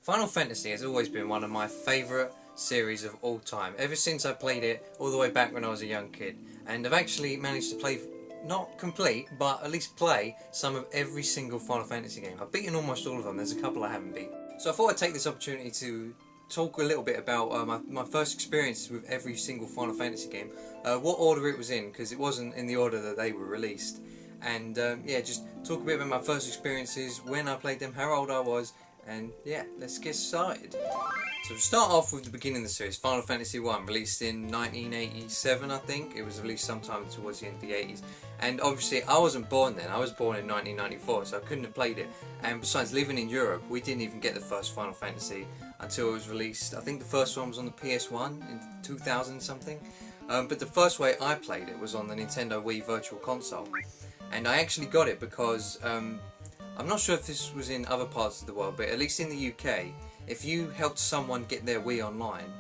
Final Fantasy has always been one of my favourite series of all time, ever since I played it all the way back when I was a young kid. And I've actually managed to play, not complete, but at least play some of every single Final Fantasy game. I've beaten almost all of them, there's a couple I haven't beat. So I thought I'd take this opportunity to talk a little bit about my first experiences with every single Final Fantasy game, what order it was in, because it wasn't in the order that they were released. And yeah, just talk a bit about my first experiences, when I played them, how old I was, and yeah, let's get started. So to start off with the beginning of the series, Final Fantasy 1, released in 1987 I think. It was released sometime towards the end of the 80s. And obviously I wasn't born then, I was born in 1994, so I couldn't have played it. And besides, living in Europe, we didn't even get the first Final Fantasy until it was released. I think the first one was on the PS1 in 2000 something. But the first way I played it was on the Nintendo Wii Virtual Console. And I actually got it because, I'm not sure if this was in other parts of the world, but at least in the UK, if you helped someone get their Wii online,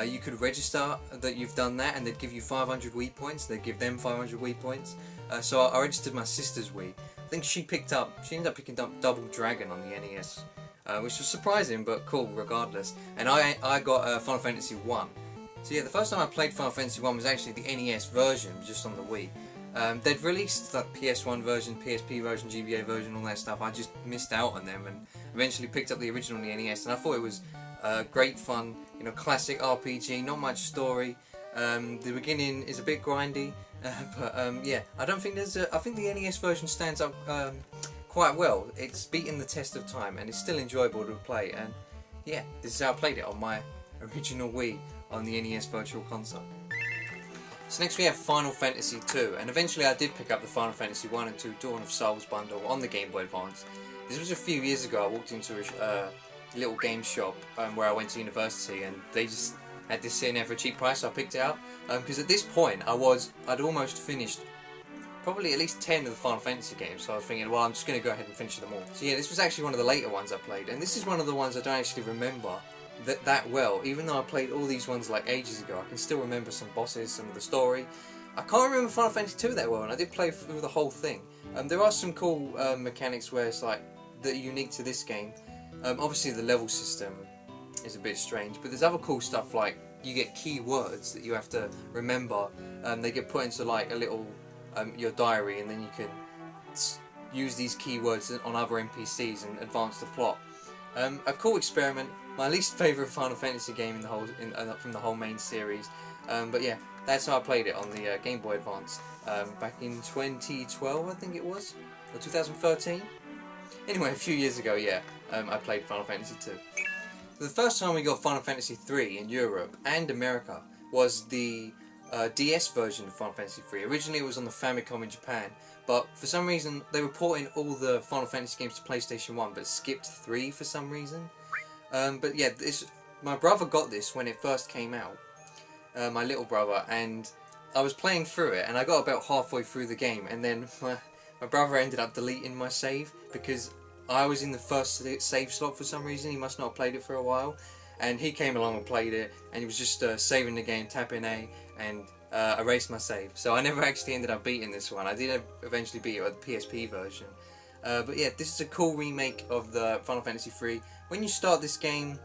you could register that you've done that and they'd give you 500 Wii points, they'd give them 500 Wii points. So I registered my sister's Wii. I think she ended up picking up Double Dragon on the NES, which was surprising but cool regardless. And I got Final Fantasy 1. So yeah, the first time I played Final Fantasy 1 was actually the NES version, just on the Wii. They'd released like PS1 version, PSP version, GBA version, all that stuff. I just missed out on them and eventually picked up the original on the NES, and I thought it was great fun, you know, classic RPG, not much story. The beginning is a bit grindy, but yeah, I think the NES version stands up quite well. It's beaten the test of time and it's still enjoyable to play, and yeah, this is how I played it on my original Wii on the NES Virtual Console. So next we have Final Fantasy 2, and eventually I did pick up the Final Fantasy 1 and 2 Dawn of Souls bundle on the Game Boy Advance. This was a few years ago. I walked into a little game shop where I went to university, and they just had this sitting there for a cheap price, so I picked it up. Because at this point I'd almost finished probably at least 10 of the Final Fantasy games, so I was thinking, well, I'm just going to go ahead and finish them all. So yeah, this was actually one of the later ones I played, and this is one of the ones I don't actually remember that well. Even though I played all these ones like ages ago, I can still remember some bosses, some of the story. I can't remember Final Fantasy 2 that well, and I did play through the whole thing. There are some cool mechanics where it's like that are unique to this game. Obviously the level system is a bit strange, but there's other cool stuff like you get key words that you have to remember. They get put into like a little your diary, and then you can use these keywords on other NPCs and advance the plot. A cool experiment. My least favourite Final Fantasy game from the whole main series. But yeah, that's how I played it on the Game Boy Advance back in 2012, I think it was, or 2013. Anyway, a few years ago, yeah, I played Final Fantasy 2. The first time we got Final Fantasy 3 in Europe and America was the DS version of Final Fantasy 3. Originally it was on the Famicom in Japan, but for some reason they were porting all the Final Fantasy games to PlayStation 1 but skipped 3 for some reason. But yeah, my brother got this when it first came out, my little brother, and I was playing through it and I got about halfway through the game, and then my brother ended up deleting my save because I was in the first save slot for some reason. He must not have played it for a while, and he came along and played it, and he was just saving the game, tapping A, and erased my save. So I never actually ended up beating this one. I did eventually beat it with the PSP version. But yeah, this is a cool remake of the Final Fantasy 3. When you start this game,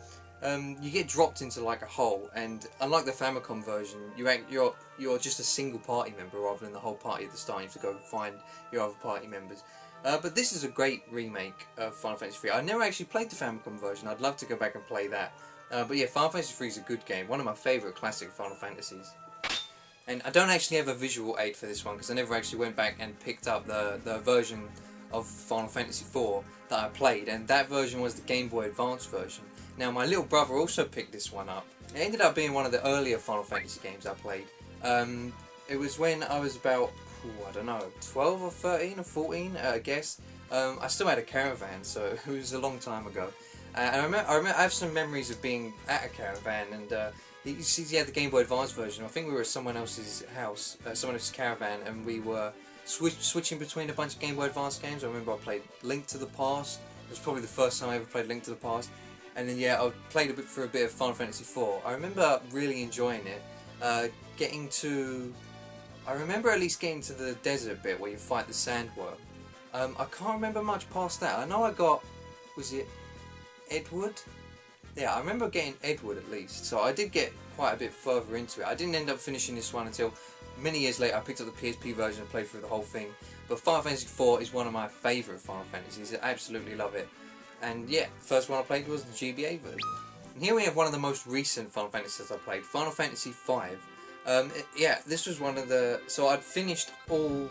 you get dropped into like a hole, and unlike the Famicom version, you're just a single party member rather than the whole party at the start. You have to go find your other party members. But this is a great remake of Final Fantasy 3. I never actually played the Famicom version. I'd love to go back and play that. But yeah, Final Fantasy 3 is a good game. One of my favourite classic Final Fantasies. And I don't actually have a visual aid for this one because I never actually went back and picked up the version of Final Fantasy 4 that I played, and that version was the Game Boy Advance version. Now my little brother also picked this one up. It ended up being one of the earlier Final Fantasy games I played. It was when I was about, I don't know, 12 or 13 or 14, I guess. I still had a caravan, so it was a long time ago. And I have some memories of being at a caravan, and he had the Game Boy Advance version. I think we were at someone else's house, someone else's caravan, and we were switching between a bunch of Game Boy Advance games. I remember I played Link to the Past. It was probably the first time I ever played Link to the Past. And then yeah, I played for a bit of Final Fantasy 4. I remember really enjoying it. I remember at least getting to the desert bit where you fight the sandworm. I can't remember much past that. I know I got, was it Edward? Yeah, I remember getting Edward at least, so I did get quite a bit further into it. I didn't end up finishing this one until many years later. I picked up the PSP version and played through the whole thing. But Final Fantasy IV is one of my favourite Final Fantasies. I absolutely love it. And yeah, the first one I played was the GBA version. And here we have one of the most recent Final Fantasies I played, Final Fantasy V. Yeah, this was one of the... So I'd finished all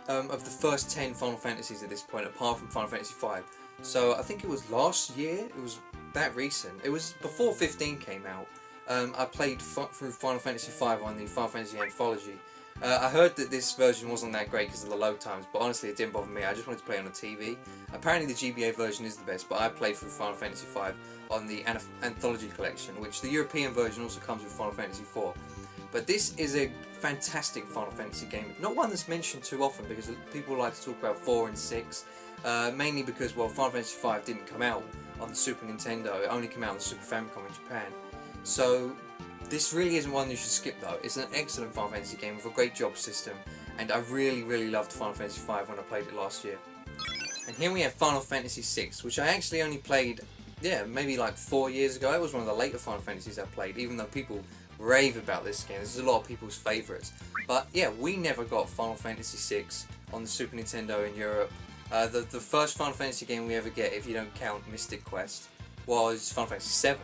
of the first 10 Final Fantasies at this point, apart from Final Fantasy V. So I think it was last year, it was that recent. It was before 15 came out. I played through Final Fantasy V on the Final Fantasy Anthology. I heard that this version wasn't that great because of the load times, but honestly it didn't bother me. I just wanted to play on the TV. Apparently the GBA version is the best, but I played through Final Fantasy V on the Anthology collection, which the European version also comes with Final Fantasy IV. But this is a fantastic Final Fantasy game. Not one that's mentioned too often because people like to talk about 4 and 6. Mainly because, well, Final Fantasy V didn't come out on the Super Nintendo. It only came out on the Super Famicom in Japan. So this really isn't one you should skip though. It's an excellent Final Fantasy game with a great job system, and I really loved Final Fantasy V when I played it last year. And here we have Final Fantasy VI, which I actually only played, yeah, maybe like 4 years ago. It was one of the later Final Fantasies I played, even though people rave about this game. This is a lot of people's favourites. But yeah, we never got Final Fantasy VI on the Super Nintendo in Europe. The first Final Fantasy game we ever get, if you don't count Mystic Quest, was Final Fantasy VII.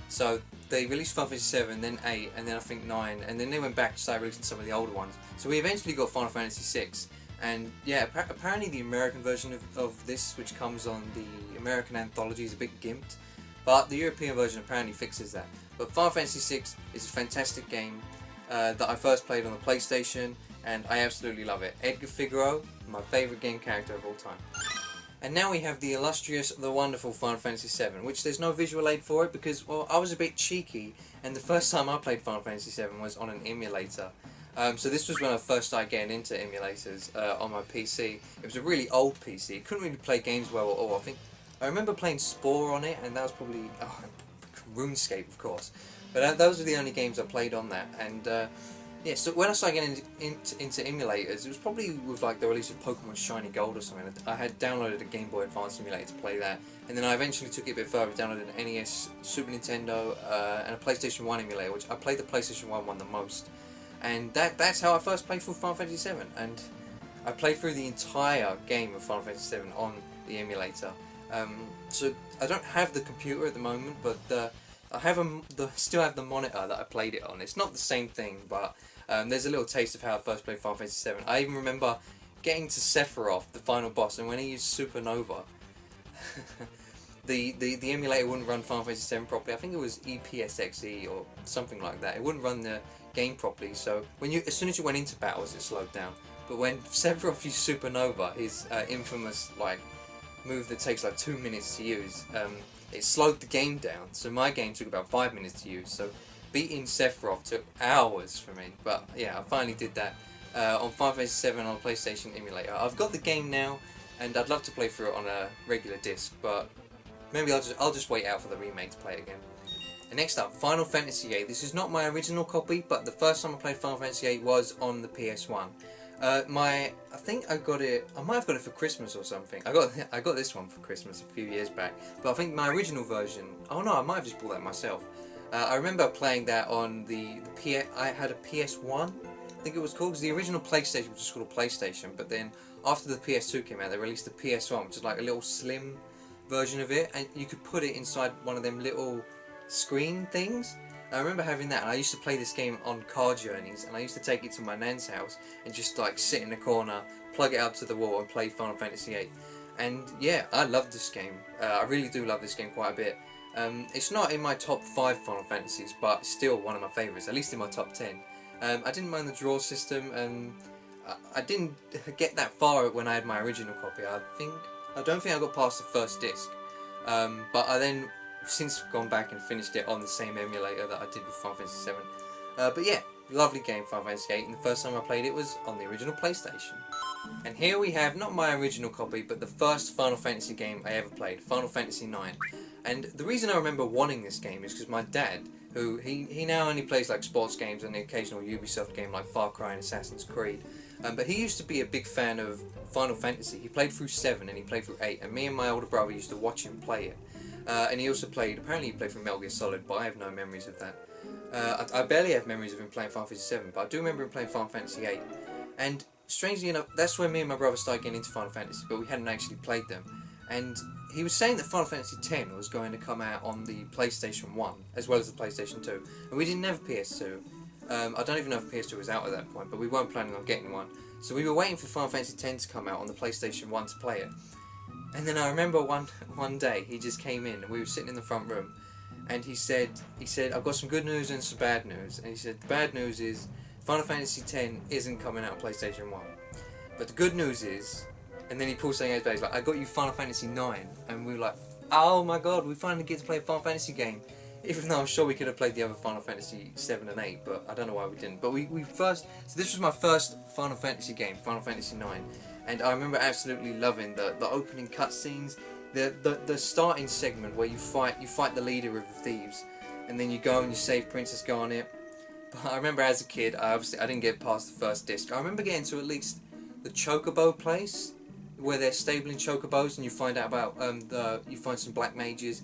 So they released Final Fantasy VII, then 8, and then I think 9, and then they went back to start releasing some of the older ones. So we eventually got Final Fantasy VI, and yeah, apparently the American version of this, which comes on the American Anthology, is a bit gimped, but the European version apparently fixes that. But Final Fantasy VI is a fantastic game that I first played on the PlayStation, and I absolutely love it. Edgar Figueroa, my favourite game character of all time. And now we have the illustrious, the wonderful Final Fantasy VII, which there's no visual aid for it because, well, I was a bit cheeky, and the first time I played Final Fantasy VII was on an emulator. So this was when I first started getting into emulators on my PC. It was a really old PC. It couldn't really play games well at all. I remember playing Spore on it, and that was probably RuneScape, of course. But those were the only games I played on that. And yeah, so when I started getting into emulators, it was probably with like the release of Pokemon Shiny Gold or something. I had downloaded a Game Boy Advance emulator to play that, and then I eventually took it a bit further, downloaded an NES, Super Nintendo, and a PlayStation 1 emulator, which I played the PlayStation 1 one the most. And that's how I first played through Final Fantasy VII, and I played through the entire game of Final Fantasy VII on the emulator. So I don't have the computer at the moment, but I have still have the monitor that I played it on. It's not the same thing, but there's a little taste of how I first played Final Fantasy VII. I even remember getting to Sephiroth, the final boss, and when he used Supernova, the emulator wouldn't run Final Fantasy VII properly. I think it was EPSXE or something like that. It wouldn't run the game properly, so as soon as you went into battles, it slowed down. But when Sephiroth used Supernova, his infamous move that takes like 2 minutes to use, it slowed the game down. So my game took about 5 minutes to use. So beating Sephiroth took hours for me. But yeah, I finally did that on Final Fantasy VII on a PlayStation emulator. I've got the game now, and I'd love to play through it on a regular disc, but maybe I'll just wait out for the remake to play it again. And next up, Final Fantasy VIII. This is not my original copy, but the first time I played Final Fantasy VIII was on the PS1. I think I got it. I might have got it for Christmas or something. I got this one for Christmas a few years back. But I think my original version. Oh no, I might have just bought that myself. I remember playing that on I had a PS1. I think it was called. Because the original PlayStation was just called a PlayStation. But then after the PS2 came out, they released the PS1, which is like a little slim version of it, and you could put it inside one of them little screen things. I remember having that, and I used to play this game on car journeys, and I used to take it to my nan's house and just like sit in the corner, plug it up to the wall and play Final Fantasy VIII. And yeah, I love this game. I really do love this game quite a bit. It's not in my top 5 Final Fantasies, but still one of my favourites, at least in my top 10. I didn't mind the draw system, and I didn't get that far when I had my original copy. I don't think I got past the first disc, but I then since gone back and finished it on the same emulator that I did with Final Fantasy VII. But yeah, lovely game, Final Fantasy VIII, and the first time I played it was on the original PlayStation. And here we have, not my original copy, but the first Final Fantasy game I ever played, Final Fantasy IX. And the reason I remember wanting this game is because my dad, who he now only plays like sports games and the occasional Ubisoft game like Far Cry and Assassin's Creed, but he used to be a big fan of Final Fantasy. He played through 7 and he played through 8, and me and my older brother used to watch him play it. And he also played, apparently he played for Metal Gear Solid, but I have no memories of that. I barely have memories of him playing Final Fantasy 7, but I do remember him playing Final Fantasy 8. And strangely enough, that's where me and my brother started getting into Final Fantasy, but we hadn't actually played them. And he was saying that Final Fantasy X was going to come out on the PlayStation 1, as well as the PlayStation 2. And we didn't have a PS2. I don't even know if PS2 was out at that point, but we weren't planning on getting one. So we were waiting for Final Fantasy X to come out on the PlayStation 1 to play it. And then I remember one day, he just came in, and we were sitting in the front room, and he said, I've got some good news and some bad news. And he said, the bad news is, Final Fantasy X isn't coming out on PlayStation 1. But the good news is, and then he pulled something out of his bag, he's like, I got you Final Fantasy 9. And we were like, oh my god, we finally get to play a Final Fantasy game. Even though I'm sure we could have played the other Final Fantasy 7 and 8, but I don't know why we didn't. But so this was my first Final Fantasy game, Final Fantasy 9. And I remember absolutely loving the opening cutscenes, the starting segment where you fight the leader of the thieves, and then you go and you save Princess Garnet. But I remember as a kid, I didn't get past the first disc. I remember getting to at least the Chocobo place, where they're stabling Chocobos, and you find out about you find some black mages.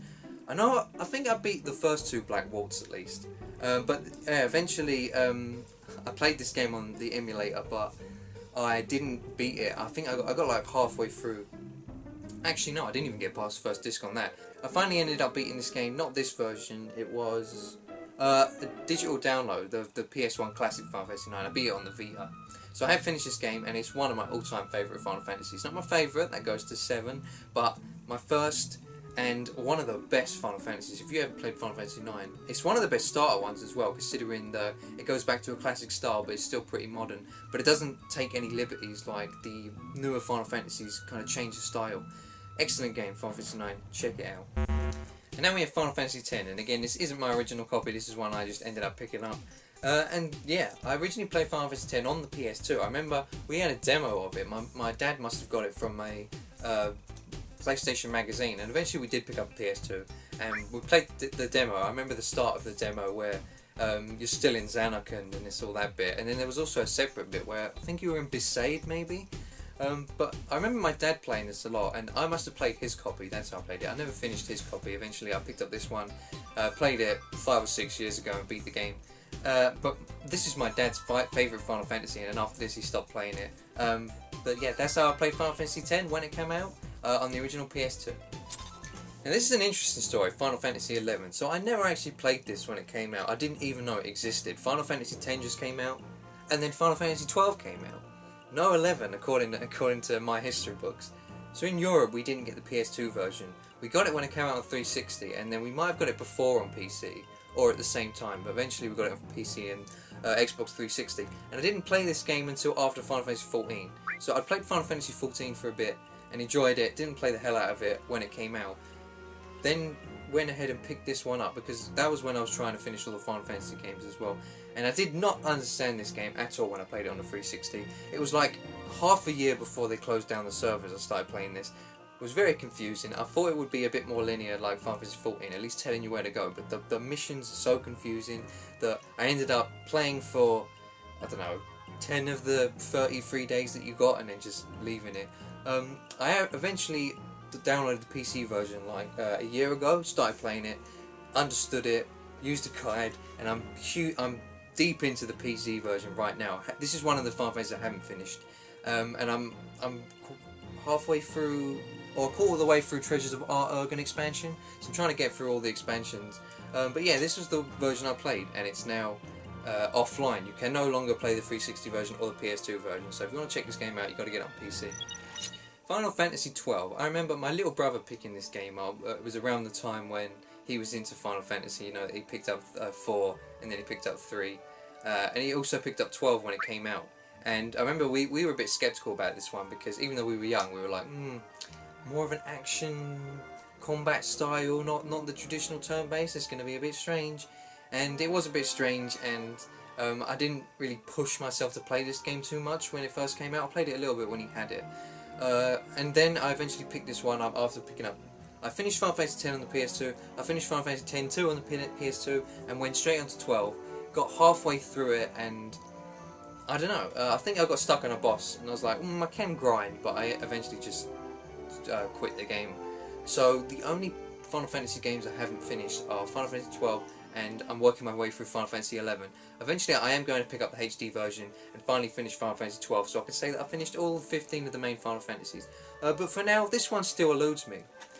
I think I beat the first 2 Black Waltz at least. But eventually, I played this game on the emulator, but I didn't beat it. I think I got like halfway through. Actually, no, I didn't even get past the first disc on that. I finally ended up beating this game, not this version, it was a digital download, the PS1 classic Final Fantasy 9. I beat it on the Vita. So I have finished this game, and it's one of my all-time favourite Final Fantasies. Not my favourite, that goes to 7, but my first and one of the best Final Fantasies. If you ever played Final Fantasy 9, it's one of the best starter ones as well, considering it goes back to a classic style, but it's still pretty modern. But it doesn't take any liberties like the newer Final Fantasies kind of change the style. Excellent game, Final Fantasy 9. Check it out. And now we have Final Fantasy X, and again, this isn't my original copy. This is one I just ended up picking up. And yeah, I originally played Final Fantasy X on the PS2. I remember we had a demo of it. My dad must have got it from a PlayStation magazine, and eventually we did pick up a PS2, and we played the demo. I remember the start of the demo where you're still in Xanarkand and it's all that bit, and then there was also a separate bit where I think you were in Besaid maybe. But I remember my dad playing this a lot, and I must have played his copy. That's how I played it. I never finished his copy. Eventually I picked up this one, played it 5 or 6 years ago and beat the game. But this is my dad's favourite Final Fantasy, and after this he stopped playing it. But yeah, that's how I played Final Fantasy X when it came out on the original PS2. Now this is an interesting story, Final Fantasy XI. So I never actually played this when it came out. I didn't even know it existed. Final Fantasy X just came out, and then Final Fantasy XII came out. No 11 according to my history books. So in Europe we didn't get the PS2 version. We got it when it came out on 360, and then we might have got it before on PC, or at the same time, but eventually we got it on PC and Xbox 360. And I didn't play this game until after Final Fantasy 14. So I played Final Fantasy 14 for a bit and enjoyed it, didn't play the hell out of it when it came out. Then went ahead and picked this one up, because that was when I was trying to finish all the Final Fantasy games as well. And I did not understand this game at all when I played it on the 360. It was like half a year before they closed down the servers I started playing this. It was very confusing. I thought it would be a bit more linear like Final Fantasy 14, at least telling you where to go, but the missions are so confusing that I ended up playing for, I don't know, 10 of the 33 days that you got and then just leaving it. I eventually downloaded the PC version like a year ago, started playing it, understood it, used a guide, and I'm deep into the PC version right now. This is one of the Final Fantasies I haven't finished, and I'm halfway through, or a quarter of the way through Treasures of Art Urgen expansion, so I'm trying to get through all the expansions. But yeah, this was the version I played, and it's now offline. You can no longer play the 360 version or the PS2 version, so if you want to check this game out, you've got to get it on PC. Final Fantasy XII. I remember my little brother picking this game up. It was around the time when he was into Final Fantasy. You know, he picked up 4, and then he picked up 3, and he also picked up 12 when it came out. And I remember we were a bit skeptical about this one, because even though we were young, we were like, more of an action combat style, not the traditional turn-based. It's going to be a bit strange, and it was a bit strange. And I didn't really push myself to play this game too much when it first came out. I played it a little bit when he had it. And then I eventually picked this one up after picking up. I finished Final Fantasy X on the PS2, I finished Final Fantasy X-2 on the PS2, and went straight onto 12. Got halfway through it, and I don't know, I think I got stuck on a boss, and I was like, I can grind, but I eventually just quit the game. So the only Final Fantasy games I haven't finished are Final Fantasy 12, and I'm working my way through Final Fantasy 11. Eventually I am going to pick up the HD version and finally finish Final Fantasy 12, so I can say that I finished all 15 of the main Final Fantasies. But for now, this one still eludes me.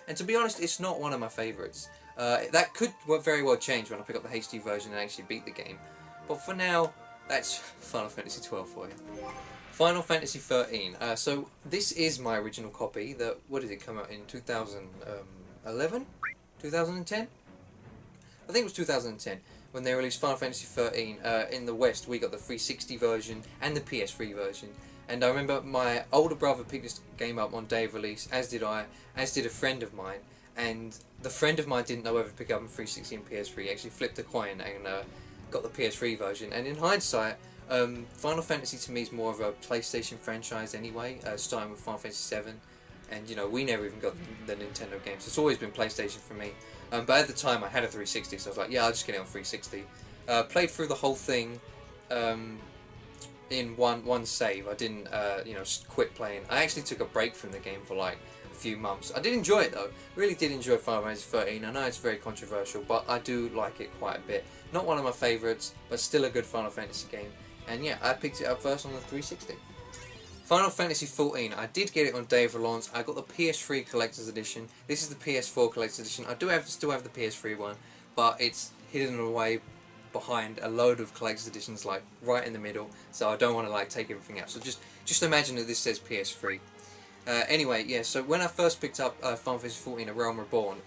And to be honest, it's not one of my favourites. That could very well change when I pick up the HD version and actually beat the game. But for now, that's Final Fantasy 12 for you. Final Fantasy 13. So this is my original copy. What did it come out in? 2011? 2010? I think it was 2010 when they released Final Fantasy 13. In the West, we got the 360 version and the PS3 version. And I remember my older brother picked this game up on day of release, as did I, as did a friend of mine. And the friend of mine didn't know whether to pick up on 360 and PS3. He actually flipped a coin and got the PS3 version. And in hindsight, Final Fantasy to me is more of a PlayStation franchise anyway, starting with Final Fantasy 7. And you know, we never even got the Nintendo games. It's always been PlayStation for me. But at the time I had a 360, so I was like, yeah, I'll just get it on 360. Played through the whole thing in one save. I didn't quit playing. I actually took a break from the game for like a few months. I did enjoy it though. Really did enjoy Final Fantasy 13. I know it's very controversial, but I do like it quite a bit. Not one of my favourites, but still a good Final Fantasy game. And yeah, I picked it up first on the 360. Final Fantasy 14, I did get it on day of release. I got the PS3 Collector's Edition. This is the PS4 Collector's Edition. I still have the PS3 one, but it's hidden away behind a load of Collector's Editions, like right in the middle, so I don't want to like take everything out. So just imagine that this says PS3. Anyway, yeah, so when I first picked up Final Fantasy 14, A Realm Reborn,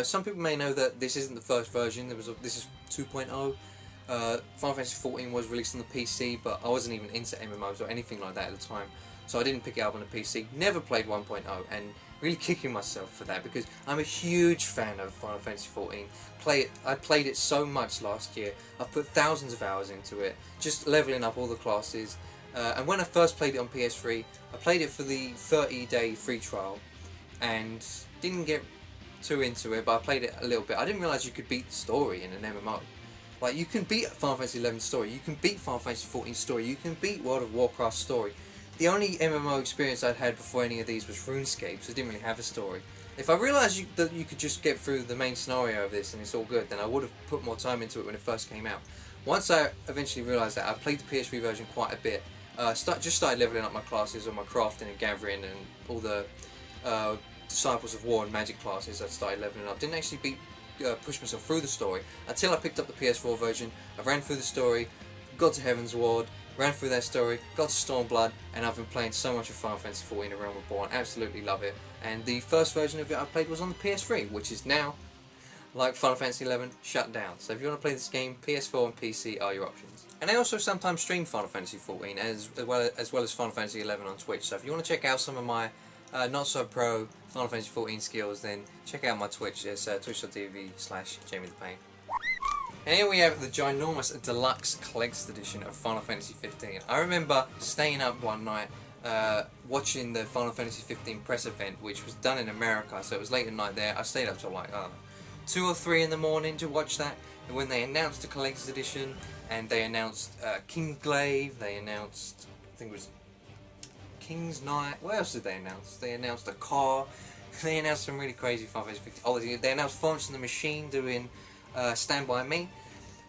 some people may know that this isn't the first version. This is 2.0. Final Fantasy 14 was released on the PC, but I wasn't even into MMOs or anything like that at the time, so I didn't pick it up on the PC. Never played 1.0, and really kicking myself for that because I'm a huge fan of Final Fantasy 14. I played it so much last year. I've put thousands of hours into it, just leveling up all the classes. And when I first played it on PS3, I played it for the 30-day free trial, and didn't get too into it, but I played it a little bit. I didn't realise you could beat the story in an MMO. Like, you can beat Final Fantasy 11 story, you can beat Final Fantasy 14 story, you can beat World of Warcraft story. The only MMO experience I'd had before any of these was RuneScape, so it didn't really have a story. If I realised that you could just get through the main scenario of this and it's all good, then I would have put more time into it when it first came out. Once I eventually realised that, I played the PS3 version quite a bit. Just started leveling up my classes on my crafting and gathering and all the Disciples of War and Magic classes. I started leveling up. Didn't actually push myself through the story until I picked up the PS4 version. I ran through the story, got to Heaven's Ward, ran through that story, got to Stormblood, and I've been playing so much of Final Fantasy 14 A Realm Reborn. Absolutely love it. And the first version of it I played was on the PS3, which is now, like Final Fantasy 11, shut down. So if you want to play this game, PS4 and PC are your options. And I also sometimes stream Final Fantasy 14 as well as Final Fantasy 11 on Twitch. So if you want to check out some of my not so pro Final Fantasy 14 skills, then check out my Twitch. It's twitch.tv/JamieThePain. And here we have the ginormous deluxe collector's edition of Final Fantasy 15. I remember staying up one night watching the Final Fantasy 15 press event, which was done in America, so it was late at night there. I stayed up till like, I don't know, 2 or 3 in the morning to watch that. And when they announced the collector's edition, and they announced Kingsglaive, they announced, I think it was King's Knight. What else did they announce? They announced a car. They announced some really crazy Final Fantasy 15. Oh, they announced Florence and the Machine doing Stand By Me.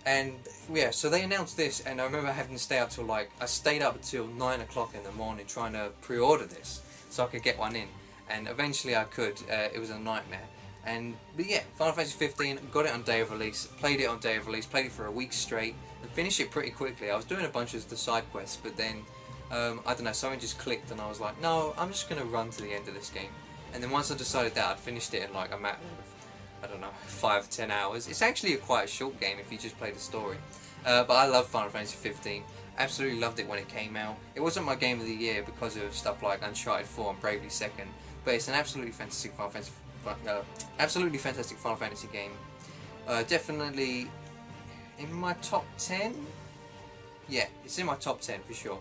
And yeah, so they announced this, and I remember having to stay up till I stayed up until 9 o'clock in the morning trying to pre-order this so I could get one in. And eventually I could. It was a nightmare. But yeah, Final Fantasy 15, got it on day of release, played it on day of release, played it for a week straight, and finished it pretty quickly. I was doing a bunch of the side quests, but then, I don't know, something just clicked and I was like, no, I'm just going to run to the end of this game. And then once I decided that, I'd finished it in like a matter of, I don't know, 5-10 hours. It's actually quite a short game if you just play the story. But I love Final Fantasy 15. Absolutely loved it when it came out. It wasn't my game of the year because of stuff like Uncharted 4 and Bravely Second, but it's an absolutely fantastic Final Fantasy game. Definitely in my top 10. Yeah, it's in my top 10 for sure.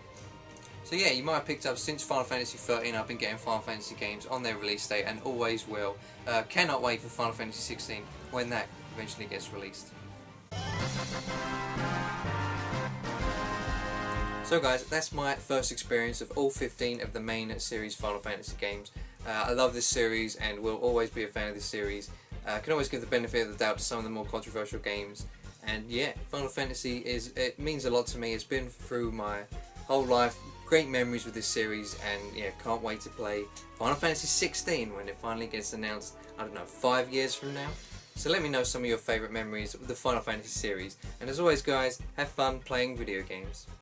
So yeah, you might have picked up since Final Fantasy 13. I've been getting Final Fantasy games on their release date and always will. Cannot wait for Final Fantasy 16 when that eventually gets released. So guys, that's my first experience of all 15 of the main series Final Fantasy games. I love this series and will always be a fan of this series. Can always give the benefit of the doubt to some of the more controversial games. And yeah, Final Fantasy it means a lot to me. It's been through my whole life. Great memories with this series, and yeah, can't wait to play Final Fantasy 16 when it finally gets announced, I don't know, 5 years from now. So let me know some of your favourite memories of the Final Fantasy series. And as always guys, have fun playing video games.